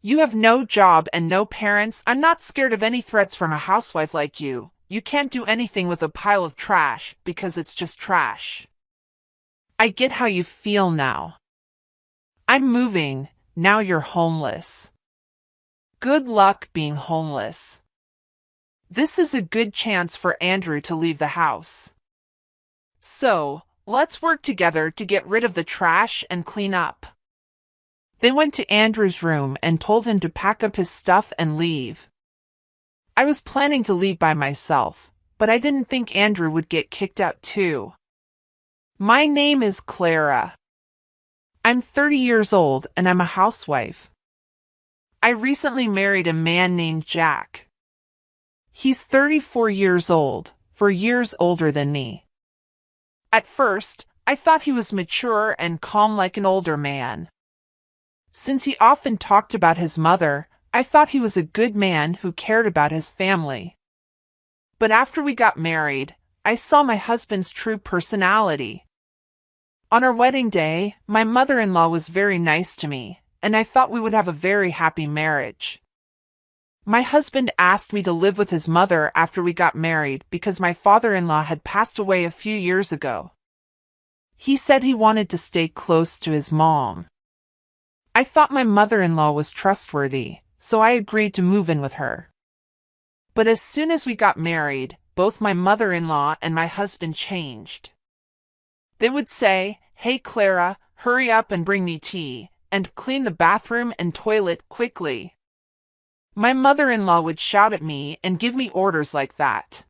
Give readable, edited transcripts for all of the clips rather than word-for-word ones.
You have no job and no parents. I'm not scared of any threats from a housewife like you. You can't do anything with a pile of trash because it's just trash. I get how you feel now. I'm moving. Now you're homeless. Good luck being homeless. This is a good chance for Andrew to leave the house. So, let's work together to get rid of the trash and clean up. They went to Andrew's room and told him to pack up his stuff and leave. I was planning to leave by myself, but I didn't think Andrew would get kicked out too. My name is Clara. I'm 30 years old and I'm a housewife. I recently married a man named Jack. He's 34 years old, 4 years older than me. At first, I thought he was mature and calm like an older man. Since he often talked about his mother, I thought he was a good man who cared about his family. But after we got married, I saw my husband's true personality. On our wedding day, my mother-in-law was very nice to me, and I thought we would have a very happy marriage. My husband asked me to live with his mother after we got married because my father-in-law had passed away a few years ago. He said he wanted to stay close to his mom. I thought my mother-in-law was trustworthy, so I agreed to move in with her. But as soon as we got married, both my mother-in-law and my husband changed. They would say, "Hey Clara, hurry up and bring me tea, and clean the bathroom and toilet quickly." My mother-in-law would shout at me and give me orders like that.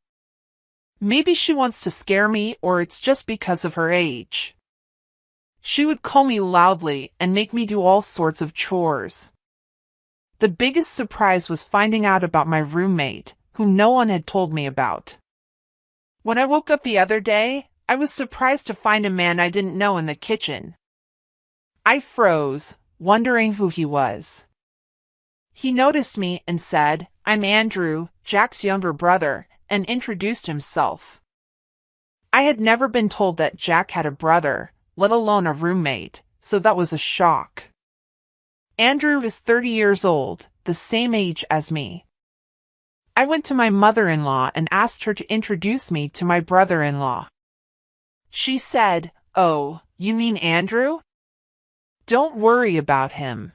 Maybe she wants to scare me, or it's just because of her age. She would call me loudly and make me do all sorts of chores. The biggest surprise was finding out about my roommate, whom no one had told me about. When I woke up the other day, I was surprised to find a man I didn't know in the kitchen. I froze, wondering who he was. He noticed me and said, "I'm Andrew, Jack's younger brother," and introduced himself. I had never been told that Jack had a brother, let alone a roommate, so that was a shock. Andrew is 30 years old, the same age as me. I went to my mother-in-law and asked her to introduce me to my brother-in-law. She said, "Oh, you mean Andrew? Don't worry about him.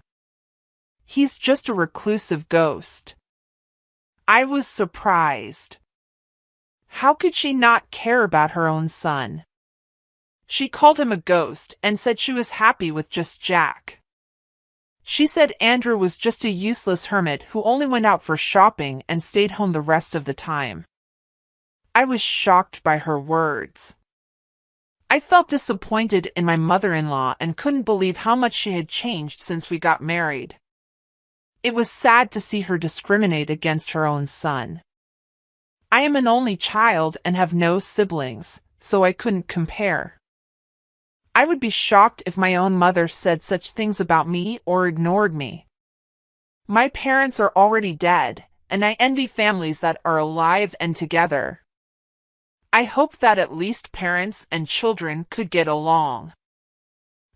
He's just a reclusive ghost." I was surprised. How could she not care about her own son? She called him a ghost and said she was happy with just Jack. She said Andrew was just a useless hermit who only went out for shopping and stayed home the rest of the time. I was shocked by her words. I felt disappointed in my mother-in-law and couldn't believe how much she had changed since we got married. It was sad to see her discriminate against her own son. I am an only child and have no siblings, so I couldn't compare. I would be shocked if my own mother said such things about me or ignored me. My parents are already dead, and I envy families that are alive and together. I hope that at least parents and children could get along.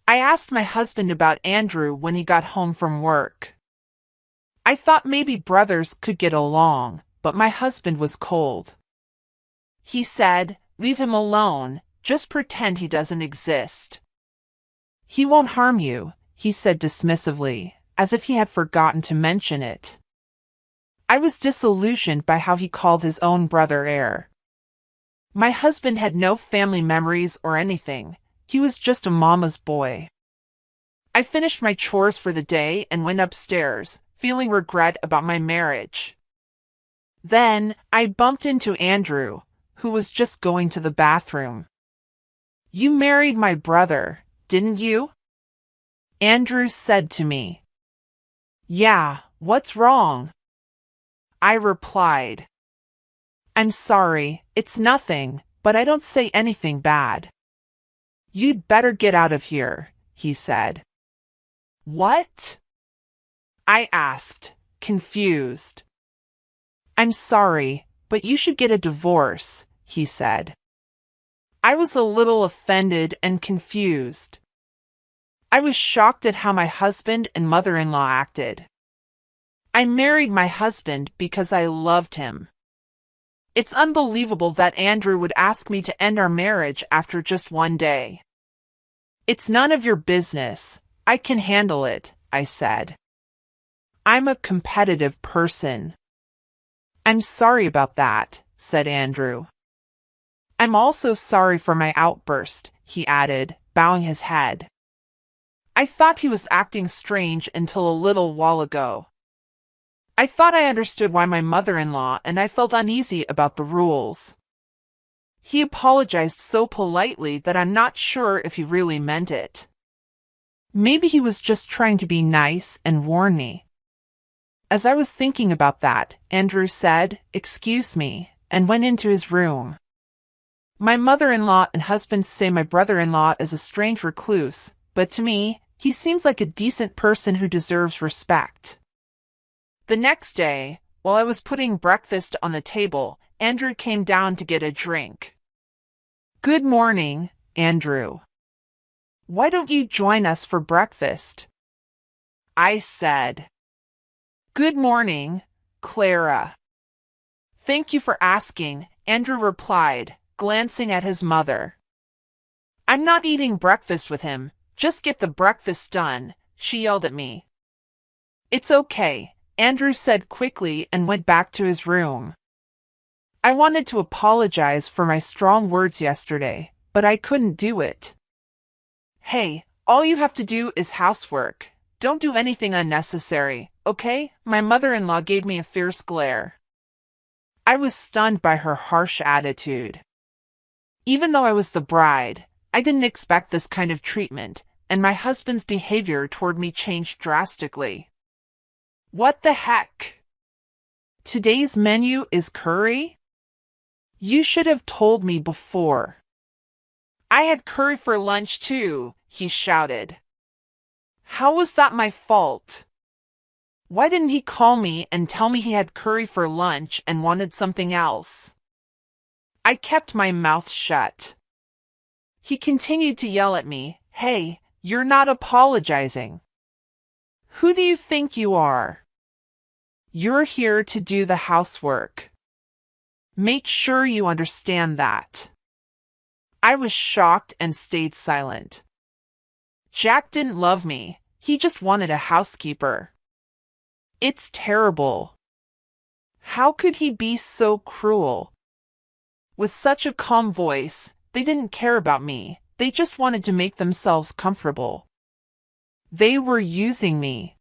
I asked my husband about Andrew when he got home from work. I thought maybe brothers could get along, but my husband was cold. He said, "Leave him alone. Just pretend he doesn't exist. He won't harm you," he said dismissively, as if he had forgotten to mention it. I was disillusioned by how he called his own brother heir. My husband had no family memories or anything. He was just a mama's boy. I finished my chores for the day and went upstairs, feeling regret about my marriage. Then, I bumped into Andrew, who was just going to the bathroom. "You married my brother, didn't you?" Andrew said to me. "Yeah, what's wrong?" I replied. "I'm sorry, it's nothing, but I don't say anything bad." "You'd better get out of here," he said. "What?" I asked, confused. "I'm sorry, but you should get a divorce," he said. I was a little offended and confused. I was shocked at how my husband and mother-in-law acted. I married my husband because I loved him. It's unbelievable that Andrew would ask me to end our marriage after just one day. It's none of your business. I can handle it, I said. I'm a competitive person. I'm sorry about that, said Andrew. I'm also sorry for my outburst, he added, bowing his head. I thought he was acting strange until a little while ago. I thought I understood why my mother-in-law and I felt uneasy about the rules. He apologized so politely that I'm not sure if he really meant it. Maybe he was just trying to be nice and warn me. As I was thinking about that, Andrew said, "Excuse me," and went into his room. My mother-in-law and husband say my brother-in-law is a strange recluse, but to me, he seems like a decent person who deserves respect. The next day, while I was putting breakfast on the table, Andrew came down to get a drink. "Good morning, Andrew. Why don't you join us for breakfast?" I said. "Good morning, Clara." "Thank you for asking," Andrew replied, glancing at his mother. "I'm not eating breakfast with him. Just get the breakfast done," she yelled at me. "It's okay," Andrew said quickly and went back to his room. I wanted to apologize for my strong words yesterday, but I couldn't do it. "Hey, all you have to do is housework. Don't do anything unnecessary, okay?" My mother-in-law gave me a fierce glare. I was stunned by her harsh attitude. Even though I was the bride, I didn't expect this kind of treatment, and my husband's behavior toward me changed drastically. "What the heck? Today's menu is curry? You should have told me before." "I had curry for lunch too," he shouted. "How was that my fault? Why didn't he call me and tell me he had curry for lunch and wanted something else?" I kept my mouth shut. He continued to yell at me, "Hey, you're not apologizing. Who do you think you are? You're here to do the housework. Make sure you understand that." I was shocked and stayed silent. Jack didn't love me. He just wanted a housekeeper. It's terrible. How could he be so cruel? With such a calm voice, they didn't care about me. They just wanted to make themselves comfortable. They were using me.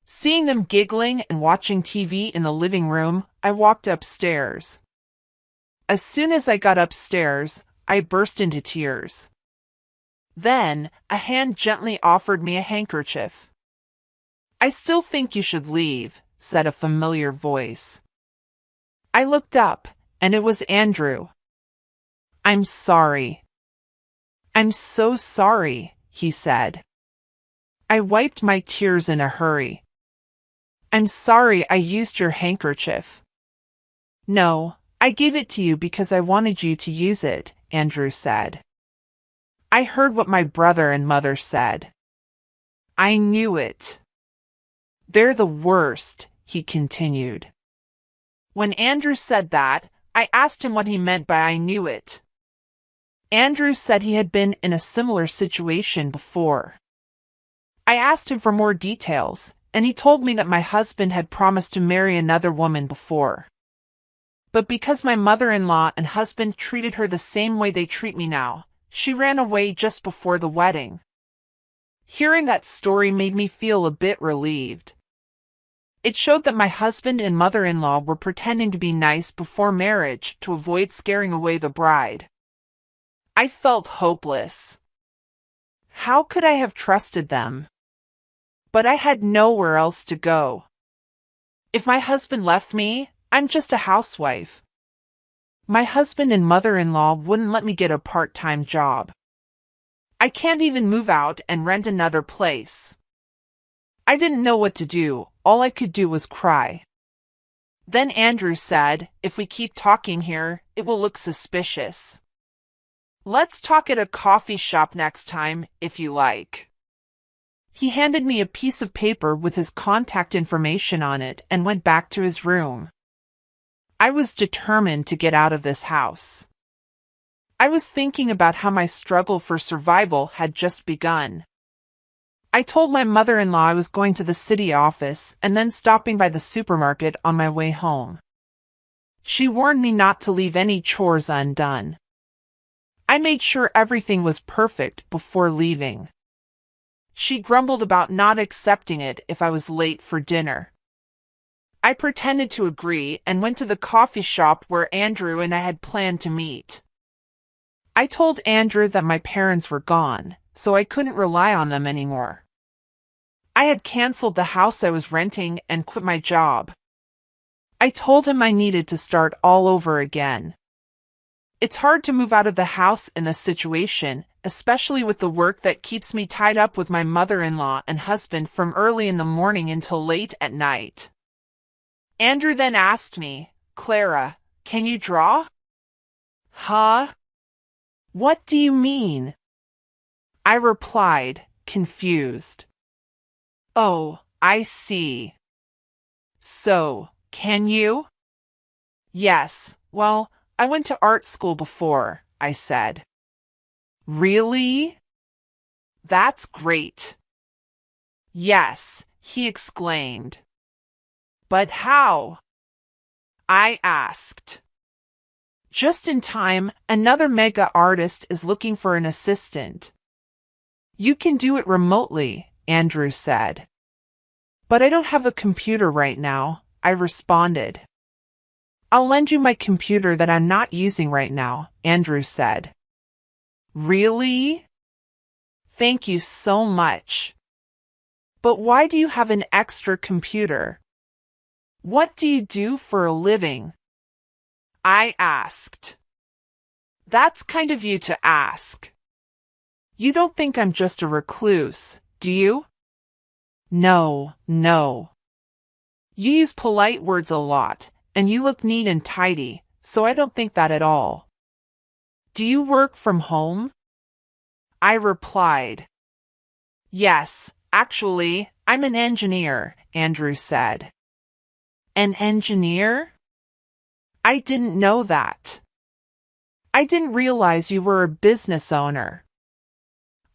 Seeing them giggling and watching TV in the living room, I walked upstairs. As soon as I got upstairs, I burst into tears. Then, a hand gently offered me a handkerchief. "I still think you should leave," said a familiar voice. I looked up, and it was Andrew. "I'm sorry." "I'm so sorry," he said. I wiped my tears in a hurry. "I'm sorry I used your handkerchief." "No, I gave it to you because I wanted you to use it," Andrew said. I heard what my brother and mother said. I knew it. "They're the worst," he continued. When Andrew said that, I asked him what he meant by "I knew it." Andrew said he had been in a similar situation before. I asked him for more details, and he told me that my husband had promised to marry another woman before. But because my mother-in-law and husband treated her the same way they treat me now, she ran away just before the wedding. Hearing that story made me feel a bit relieved. It showed that my husband and mother-in-law were pretending to be nice before marriage to avoid scaring away the bride. I felt hopeless. How could I have trusted them? But I had nowhere else to go. If my husband left me, I'm just a housewife. My husband and mother-in-law wouldn't let me get a part-time job. I can't even move out and rent another place. I didn't know what to do. All I could do was cry. Then Andrew said, "If we keep talking here, it will look suspicious. Let's talk at a coffee shop next time, if you like." He handed me a piece of paper with his contact information on it and went back to his room. I was determined to get out of this house. I was thinking about how my struggle for survival had just begun. I told my mother-in-law I was going to the city office and then stopping by the supermarket on my way home. She warned me not to leave any chores undone. I made sure everything was perfect before leaving. She grumbled about not accepting it if I was late for dinner. I pretended to agree and went to the coffee shop where Andrew and I had planned to meet. I told Andrew that my parents were gone, so I couldn't rely on them anymore. I had canceled the house I was renting and quit my job. I told him I needed to start all over again. It's hard to move out of the house in this situation, especially with the work that keeps me tied up with my mother-in-law and husband from early in the morning until late at night. Andrew then asked me, "Clara, can you draw?" "Huh? What do you mean?" I replied, confused. "Oh, I see. So, can you?" "Yes, well, I went to art school before," I said. "Really? That's great." "Yes," he exclaimed. "But how?" I asked. Just in time, another mega artist is looking for an assistant. "You can do it remotely," Andrew said. "But I don't have a computer right now," I responded. "I'll lend you my computer that I'm not using right now," Andrew said. "Really? Thank you so much. But why do you have an extra computer? What do you do for a living?" I asked. "That's kind of you to ask. You don't think I'm just a recluse, do you?" No. You use polite words a lot, and you look neat and tidy, so I don't think that at all. Do you work from home?" I replied. "Yes, actually, I'm an engineer," Andrew said. "An engineer? I didn't know that. I didn't realize you were a business owner,"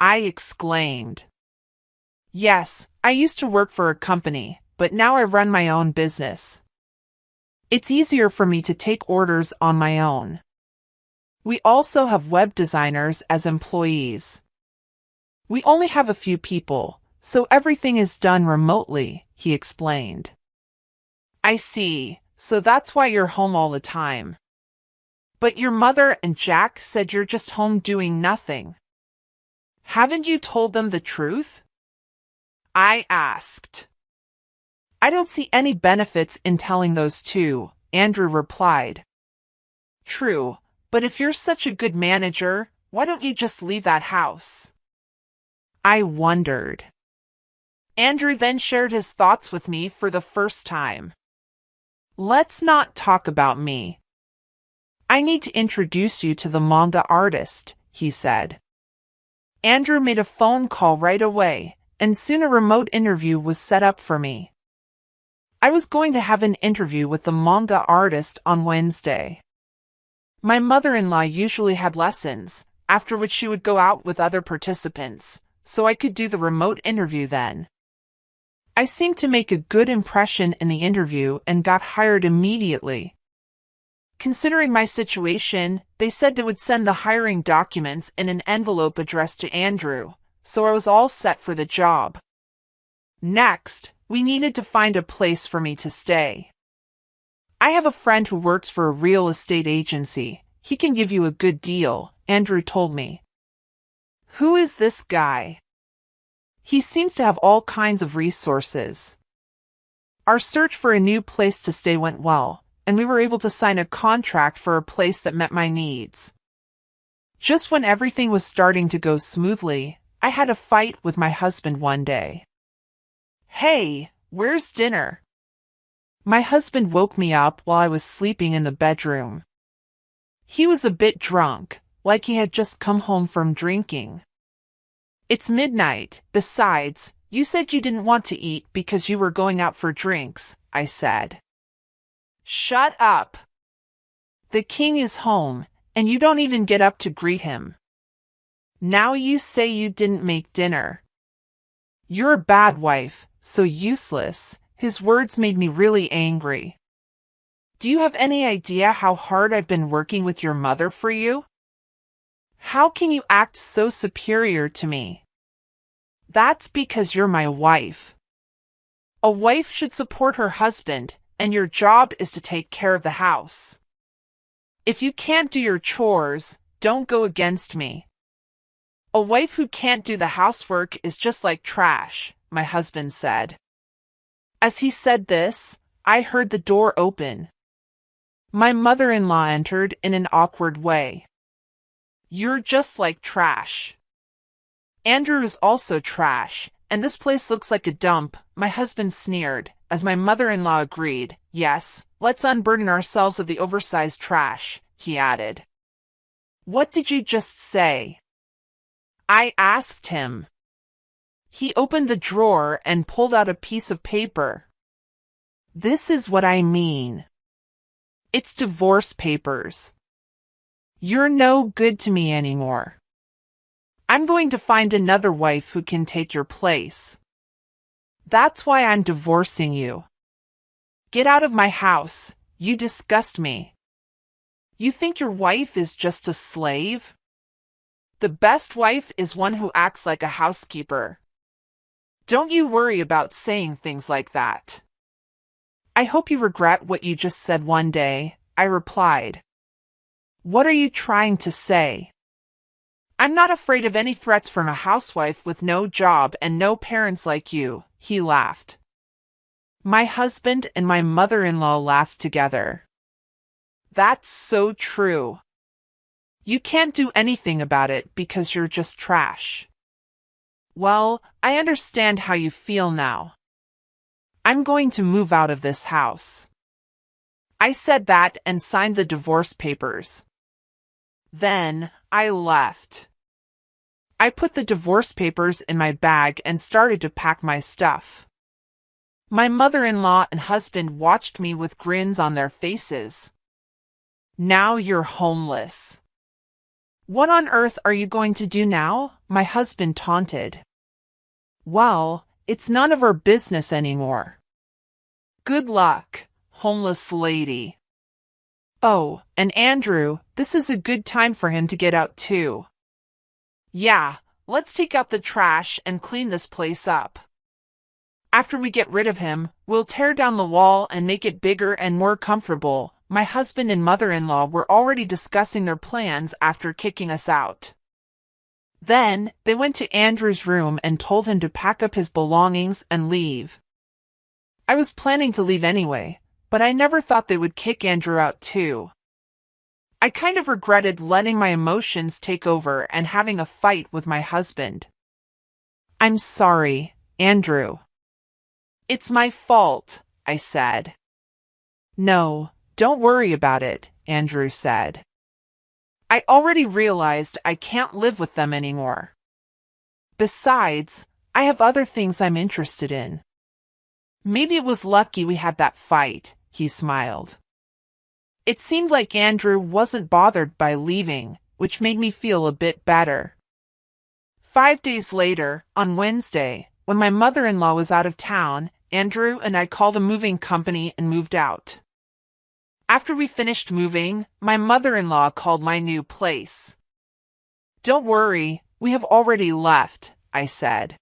I exclaimed. "Yes, I used to work for a company, but now I run my own business. It's easier for me to take orders on my own. We also have web designers as employees. We only have a few people, so everything is done remotely," he explained. "I see, so that's why you're home all the time. But your mother and Jack said you're just home doing nothing. Haven't you told them the truth?" I asked. "I don't see any benefits in telling those two," Andrew replied. "True, but if you're such a good manager, why don't you just leave that house?" I wondered. Andrew then shared his thoughts with me for the first time. "Let's not talk about me. I need to introduce you to the manga artist," he said. Andrew made a phone call right away, and soon a remote interview was set up for me. I was going to have an interview with the manga artist on Wednesday. My mother-in-law usually had lessons, after which she would go out with other participants, so I could do the remote interview then. I seemed to make a good impression in the interview and got hired immediately. Considering my situation, they said they would send the hiring documents in an envelope addressed to Andrew, so I was all set for the job. Next, we needed to find a place for me to stay. "I have a friend who works for a real estate agency. He can give you a good deal," Andrew told me. "Who is this guy?" "He seems to have all kinds of resources." Our search for a new place to stay went well, and we were able to sign a contract for a place that met my needs. Just when everything was starting to go smoothly, I had a fight with my husband one day. "Hey, where's dinner?" My husband woke me up while I was sleeping in the bedroom. He was a bit drunk, like he had just come home from drinking. "It's midnight. Besides, You said you didn't want to eat because you were going out for drinks, I said. Shut up. The king is home, and you don't even get up to greet him. Now you say you didn't make dinner. You're a bad wife, so useless. His words made me really angry. Do you have any idea how hard I've been working with your mother for you? How can you act so superior to me? That's because you're my wife. A wife should support her husband, and your job is to take care of the house. If you can't do your chores, don't go against me. A wife who can't do the housework is just like trash, my husband said. As he said this, I heard the door open. My mother-in-law entered in an awkward way. You're just like trash. Andrew is also trash, and this place looks like a dump, my husband sneered, as my mother-in-law agreed. Yes, let's unburden ourselves of the oversized trash, he added. What did you just say? I asked him. He opened the drawer and pulled out a piece of paper. This is what I mean. It's divorce papers. You're no good to me anymore. I'm going to find another wife who can take your place. That's why I'm divorcing you. Get out of my house. You disgust me. You think your wife is just a slave? The best wife is one who acts like a housekeeper. Don't you worry about saying things like that. I hope you regret what you just said one day, I replied. What are you trying to say? I'm not afraid of any threats from a housewife with no job and no parents like you, he laughed. My husband and my mother-in-law laughed together. That's so true. You can't do anything about it because you're just trash. Well, I understand how you feel now. I'm going to move out of this house. I said that and signed the divorce papers. Then, I left. I put the divorce papers in my bag and started to pack my stuff. My mother-in-law and husband watched me with grins on their faces. Now you're homeless. What on earth are you going to do now? My husband taunted. Well, it's none of our business anymore. Good luck, homeless lady. Oh, and Andrew, this is a good time for him to get out too. Yeah, let's take out the trash and clean this place up. After we get rid of him, we'll tear down the wall and make it bigger and more comfortable. My husband and mother-in-law were already discussing their plans after kicking us out. Then, they went to Andrew's room and told him to pack up his belongings and leave. I was planning to leave anyway, but I never thought they would kick Andrew out too. I kind of regretted letting my emotions take over and having a fight with my husband. I'm sorry, Andrew. It's my fault, I said. No, don't worry about it, Andrew said. I already realized I can't live with them anymore. Besides, I have other things I'm interested in. Maybe it was lucky we had that fight, he smiled. It seemed like Andrew wasn't bothered by leaving, which made me feel a bit better. 5 days later, on Wednesday, when my mother-in-law was out of town, Andrew and I called a moving company and moved out. After we finished moving, my mother-in-law called my new place. Don't worry, we have already left, I said.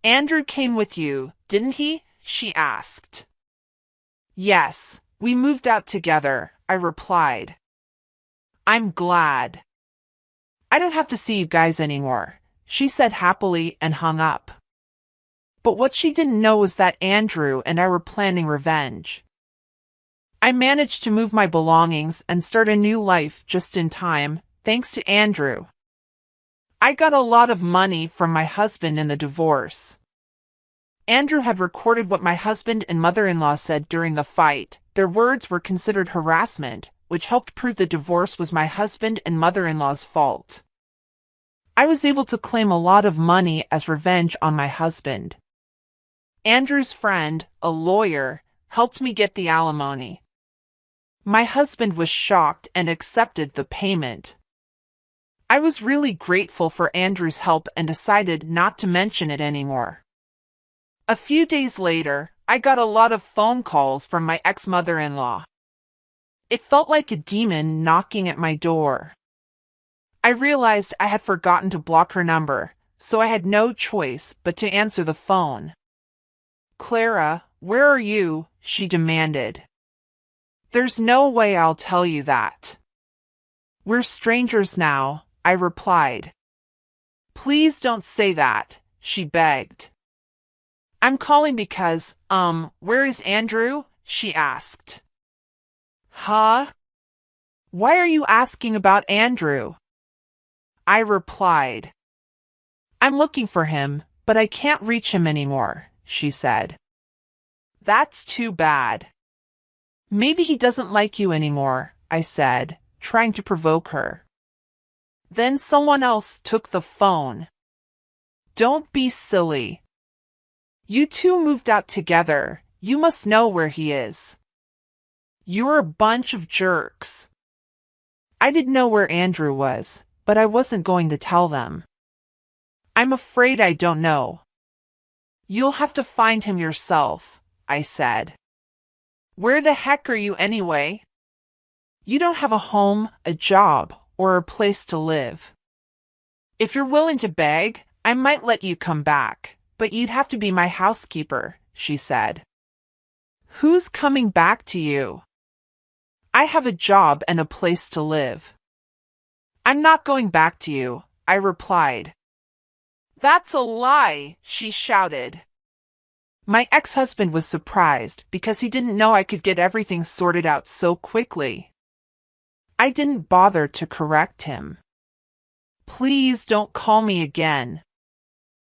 Andrew came with you, didn't he? She asked. Yes, we moved out together, I replied. I'm glad. I don't have to see you guys anymore, she said happily and hung up. But what she didn't know was that Andrew and I were planning revenge. I managed to move my belongings and start a new life just in time, thanks to Andrew. I got a lot of money from my husband in the divorce. Andrew had recorded what my husband and mother-in-law said during the fight. Their words were considered harassment, which helped prove the divorce was my husband and mother-in-law's fault. I was able to claim a lot of money as revenge on my husband. Andrew's friend, a lawyer, helped me get the alimony. My husband was shocked and accepted the payment. I was really grateful for Andrew's help and decided not to mention it anymore. A few days later, I got a lot of phone calls from my ex-mother-in-law. It felt like a demon knocking at my door. I realized I had forgotten to block her number, so I had no choice but to answer the phone. "Clara, where are you?" she demanded. "There's no way I'll tell you that." "We're strangers now," I replied. "Please don't say that," she begged. "I'm calling because, where is Andrew?" she asked. "Huh? Why are you asking about Andrew?" I replied. "I'm looking for him, but I can't reach him anymore," she said. "That's too bad." "Maybe he doesn't like you anymore," I said, trying to provoke her. Then someone else took the phone. "Don't be silly. You two moved out together. You must know where he is. You're a bunch of jerks." I didn't know where Andrew was, but I wasn't going to tell them. "I'm afraid I don't know." "You'll have to find him yourself," I said. "Where the heck are you anyway? You don't have a home, a job, or a place to live. If you're willing to beg, I might let you come back, but you'd have to be my housekeeper," she said. "Who's coming back to you? I have a job and a place to live." "I'm not going back to you," I replied. "That's a lie," she shouted. My ex-husband was surprised because he didn't know I could get everything sorted out so quickly. I didn't bother to correct him. "Please don't call me again."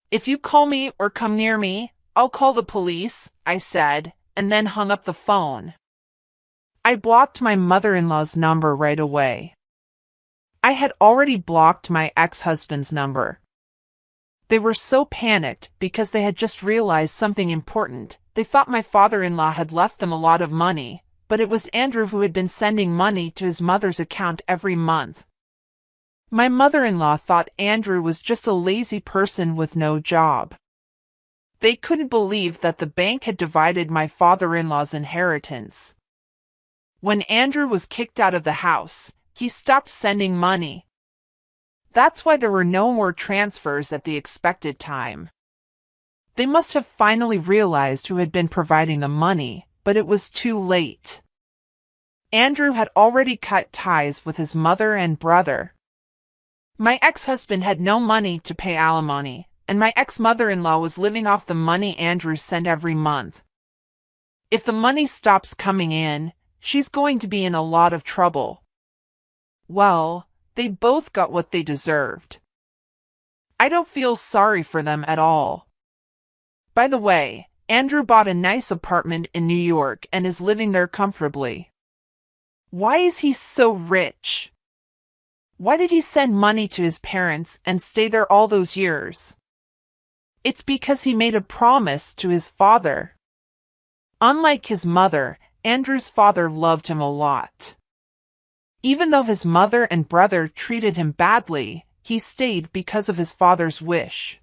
"If you call me or come near me, I'll call the police," I said, and then hung up the phone. I blocked my mother-in-law's number right away. I had already blocked my ex-husband's number. They were so panicked because they had just realized something important. They thought my father-in-law had left them a lot of money, but it was Andrew who had been sending money to his mother's account every month. My mother-in-law thought Andrew was just a lazy person with no job. They couldn't believe that the bank had divided my father-in-law's inheritance. When Andrew was kicked out of the house, he stopped sending money. That's why there were no more transfers at the expected time. They must have finally realized who had been providing the money, but it was too late. Andrew had already cut ties with his mother and brother. My ex-husband had no money to pay alimony, and my ex-mother-in-law was living off the money Andrew sent every month. If the money stops coming in, she's going to be in a lot of trouble. Well, they both got what they deserved. I don't feel sorry for them at all. By the way, Andrew bought a nice apartment in New York and is living there comfortably. Why is he so rich? Why did he send money to his parents and stay there all those years? It's because he made a promise to his father. Unlike his mother, Andrew's father loved him a lot. Even though his mother and brother treated him badly, he stayed because of his father's wish.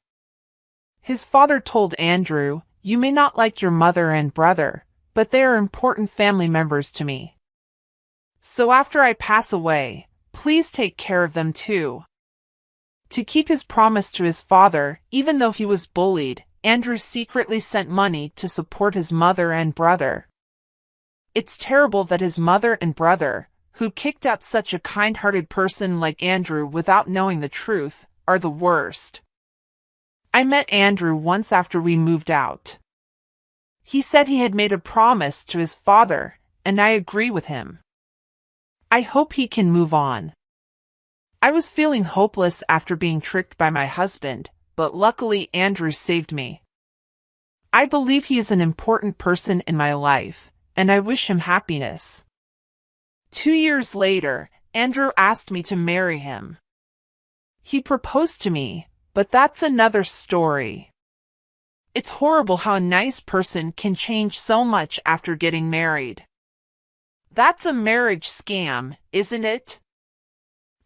His father told Andrew, "You may not like your mother and brother, but they are important family members to me. So after I pass away, please take care of them too." To keep his promise to his father, even though he was bullied, Andrew secretly sent money to support his mother and brother. It's terrible that his mother and brother, who kicked out such a kind-hearted person like Andrew without knowing the truth, are the worst. I met Andrew once after we moved out. He said he had made a promise to his father, and I agree with him. I hope he can move on. I was feeling hopeless after being tricked by my husband, but luckily Andrew saved me. I believe he is an important person in my life, and I wish him happiness. 2 years later, Andrew asked me to marry him. He proposed to me, but that's another story. It's horrible how a nice person can change so much after getting married. That's a marriage scam, isn't it?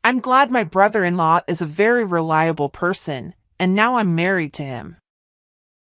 I'm glad my brother-in-law is a very reliable person, and now I'm married to him.